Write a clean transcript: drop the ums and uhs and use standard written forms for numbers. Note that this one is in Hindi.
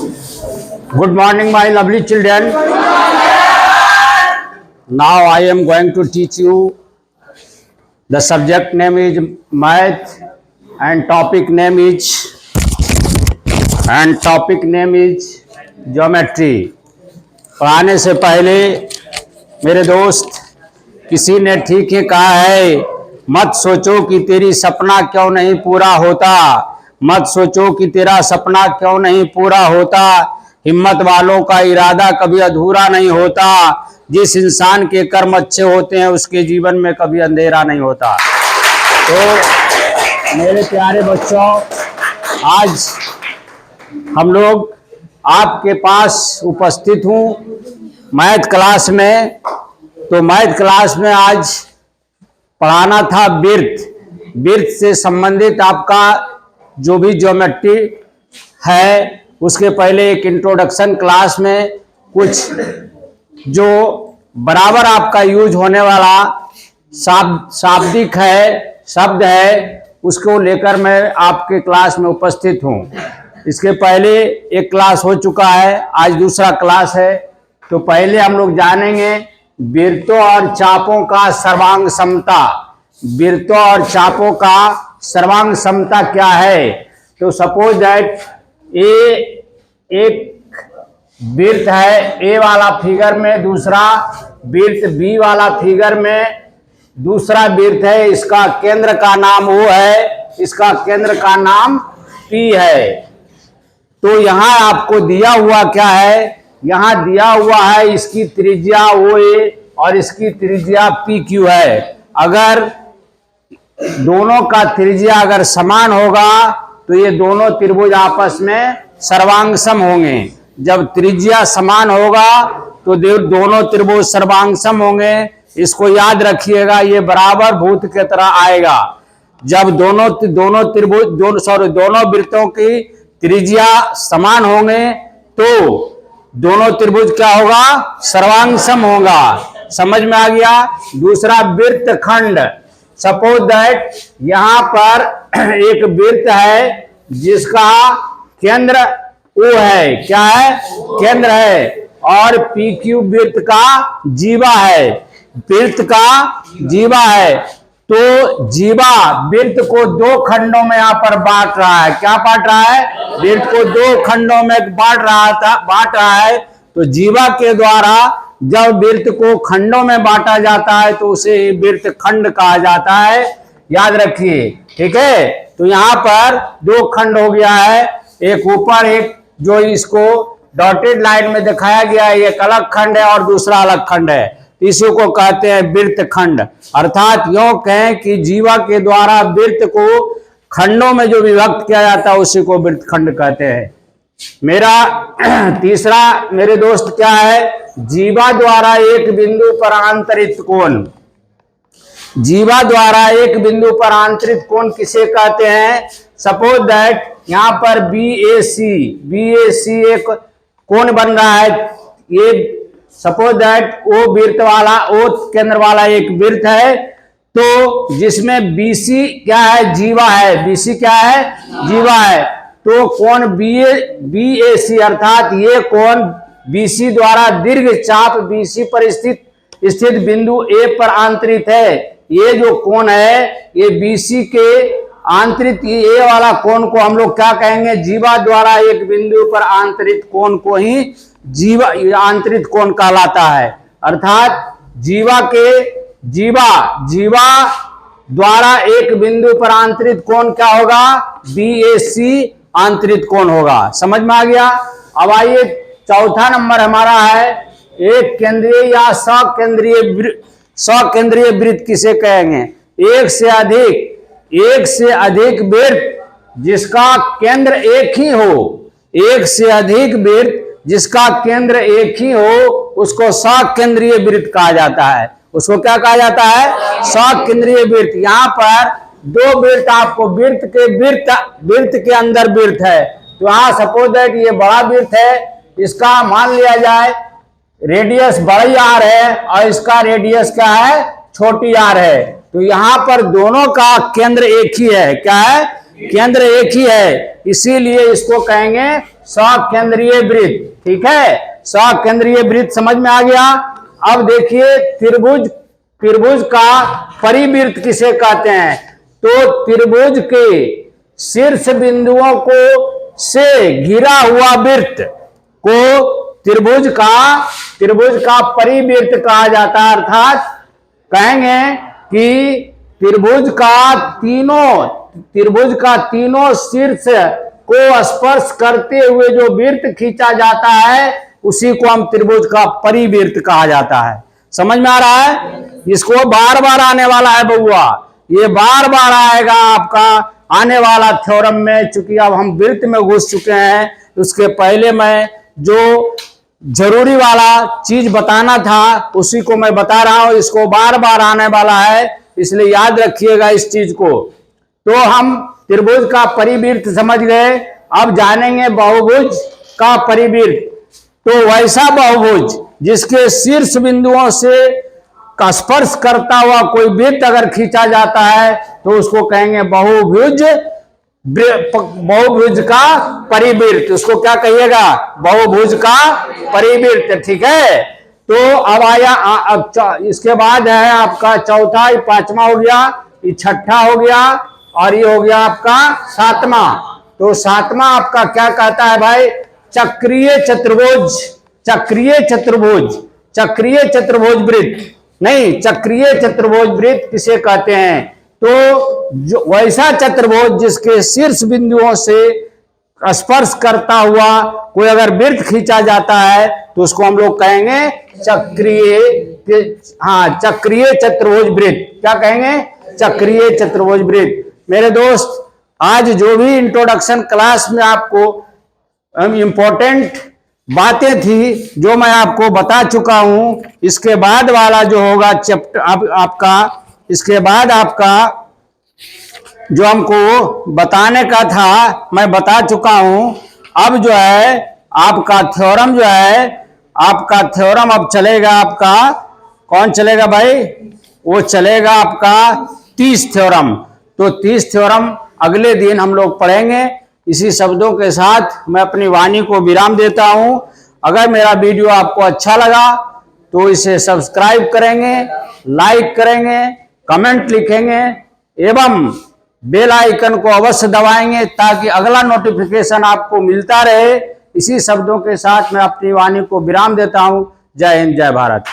Good morning, my lovely children. Now I am going to teach you. The subject name is math and topic name is geometry. पढ़ाने से पहले मेरे दोस्त, किसी ने ठीक ही कहा है, मत सोचो कि तेरी सपना क्यों नहीं पूरा होता, मत सोचो कि तेरा सपना क्यों नहीं पूरा होता। हिम्मत वालों का इरादा कभी अधूरा नहीं होता। जिस इंसान के कर्म अच्छे होते हैं उसके जीवन में कभी अंधेरा नहीं होता। तो मेरे प्यारे बच्चों, आज हम लोग आपके पास उपस्थित हूँ मैथ क्लास में। तो मैथ क्लास में आज पढ़ाना था वृत्त से संबंधित आपका जो भी ज्योमेट्री है, उसके पहले एक इंट्रोडक्शन क्लास में कुछ जो बराबर आपका यूज होने वाला शाब्दिक है, शब्द है, उसको लेकर मैं आपके क्लास में उपस्थित हूँ। इसके पहले एक क्लास हो चुका है, आज दूसरा क्लास है। तो पहले हम लोग जानेंगे वृत्तों और चापों का सर्वांग समता। वृत्तों और चापों का सर्वांग समता क्या है? तो सपोज दैट एक वृत्त है ए वाला फिगर में, दूसरा वृत्त बी वाला फिगर में, दूसरा वृत्त है, इसका केंद्र का नाम O है, इसका केंद्र का नाम P है। तो यहां आपको दिया हुआ क्या है? यहां दिया हुआ है इसकी त्रिज्या OA और इसकी त्रिज्या PQ है। अगर दोनों का त्रिज्या अगर समान होगा तो ये दोनों त्रिभुज आपस में सर्वांग सम होंगे। जब त्रिज्या समान होगा तो दोनों त्रिभुज सर्वांग सम होंगे। इसको याद रखिएगा, ये बराबर भूत की तरह आएगा। जब दोनों वृत्तों की त्रिज्या समान होंगे तो दोनों त्रिभुज क्या होगा? सर्वांग सम होगा। समझ में आ गया? दूसरा वृत्त खंड। सपोज दैट यहां पर एक वृत्त है जिसका केंद्र O है। क्या है? केंद्र है। और PQ वृत्त का जीवा है, वृत्त का जीवा है। तो जीवा वृत्त को दो खंडों में यहां पर बांट रहा है। क्या बांट रहा है? वृत्त को दो खंडों में बांट रहा है। तो जीवा के द्वारा जब वृत्त को खंडों में बांटा जाता है तो उसे वृत्त खंड कहा जाता है। याद रखिए, ठीक है? तो यहां पर दो खंड हो गया है, एक ऊपर, एक जो इसको डॉटेड लाइन में दिखाया गया है, एक अलग खंड है और दूसरा अलग खंड है। इसी को कहते हैं वृत्त खंड। अर्थात यूं कहें कि जीवा के द्वारा वृत्त को खंडों में जो विभक्त किया जाता है उसी को वृत्त खंड कहते हैं। मेरा तीसरा मेरे दोस्त क्या है? जीवा द्वारा एक बिंदु पर आंतरित कोण। जीवा द्वारा एक बिंदु पर आंतरित कोण किसे कहते हैं? सपोज दैट यहां पर BAC एक कोण बन रहा है। ये सपोज दैट O वृत्त वाला, O केंद्र वाला एक वृत्त है, तो जिसमें BC क्या है? जीवा है। BC क्या है? जीवा है। तो कोण BAC अर्थात ये कोण BC द्वारा दीर्घ चाप BC पर स्थित बिंदु A पर आंतरित है। ये जो कोण है ये BC के आंतरित A वाला कोण को हम लोग क्या कहेंगे? जीवा द्वारा एक बिंदु पर आंतरित कोण को ही आंतरित कोण कहलाता है। अर्थात जीवा द्वारा एक बिंदु पर आंतरित कोण क्या होगा? BAC आंतरित कोण होगा। समझ में आ गया? अब आइए, चौथा नंबर हमारा है एक केंद्रीय या सकेंद्रीय वृत्त किसे कहेंगे? एक से अधिक वृत्त जिसका केंद्र एक ही हो। एक से अधिक वृत्त जिसका केंद्र एक ही हो उसको सकेंद्रीय वृत्त कहा जाता है। उसको क्या कहा जाता है? सकेंद्रीय वृत्त। यहाँ पर दो वृत्त, आपको वृत्त के अंदर वृत्त है। तो यहाँ सपोज दैट ये बड़ा वृत्त है, इसका मान लिया जाए रेडियस बड़ी R है और इसका रेडियस क्या है? छोटी R है। तो यहाँ पर दोनों का केंद्र एक ही है। क्या है? केंद्र एक ही है, इसीलिए इसको कहेंगे सकेंद्रीय वृत्त। ठीक है, सकेंद्रीय वृत्त समझ में आ गया। अब देखिए त्रिभुज का परिवृत्त किसे कहते हैं? तो त्रिभुज के शीर्ष बिंदुओं को से घिरा हुआ वृत्त को त्रिभुज का परिवृत्त कहा जाता है। अर्थात कहेंगे कि त्रिभुज का तीनों शीर्ष को स्पर्श करते हुए जो वृत्त खींचा जाता है उसी को हम त्रिभुज का परिवृत्त कहा जाता है। समझ में आ रहा है? इसको बार बार आने वाला है बउआ, ये बार बार आएगा आपका आने वाला थ्योरम में। चूंकि अब हम वृत्त में घुस चुके हैं, उसके पहले मैं जो जरूरी वाला चीज बताना था उसी को मैं बता रहा हूं। इसको बार बार आने वाला है, इसलिए याद रखिएगा इस चीज को। तो हम त्रिभुज का परिवृत्त समझ गए, अब जानेंगे बहुभुज का परिवृत्त। तो वैसा बहुभुज जिसके शीर्ष बिंदुओं से का स्पर्श करता हुआ कोई वृत्त अगर खींचा जाता है तो उसको कहेंगे बहुभुज का परिवृत्त। उसको क्या कहिएगा? बहुभुज का परिवृत्त। ठीक है, तो अब आया इसके बाद है आपका चौथा, पांचवा हो गया, ये छठा हो गया और ये हो गया आपका सातवां। तो सातवां आपका क्या कहता है भाई? चक्रीय चतुर्भुज वृत्त। नहीं, चक्रीय चतुर्भुज वृत्त किसे कहते हैं? तो जो वैसा चतुर्भुज जिसके शीर्ष बिंदुओं से स्पर्श करता हुआ कोई अगर वृत्त खींचा जाता है तो उसको हम लोग कहेंगे चक्रीय चतुर्भुज वृत्त। क्या कहेंगे? चक्रीय चतुर्भुज वृत्त। मेरे दोस्त, आज जो भी इंट्रोडक्शन क्लास में आपको इंपॉर्टेंट बातें थी जो मैं आपको बता चुका हूं, इसके बाद वाला जो होगा चैप्टर आपका, इसके बाद आपका जो हमको बताने का था मैं बता चुका हूं। अब जो है आपका थ्योरम जो है, आपका थ्योरम अब चलेगा आपका, कौन चलेगा भाई? वो चलेगा आपका 30 थ्योरम। तो 30 थ्योरम अगले दिन हम लोग पढ़ेंगे। इसी शब्दों के साथ मैं अपनी वाणी को विराम देता हूं। अगर मेरा वीडियो आपको अच्छा लगा तो इसे सब्सक्राइब करेंगे, लाइक करेंगे, कमेंट लिखेंगे एवं बेल आइकन को अवश्य दबाएंगे ताकि अगला नोटिफिकेशन आपको मिलता रहे। इसी शब्दों के साथ मैं अपनी वाणी को विराम देता हूं। जय हिंद, जय भारत।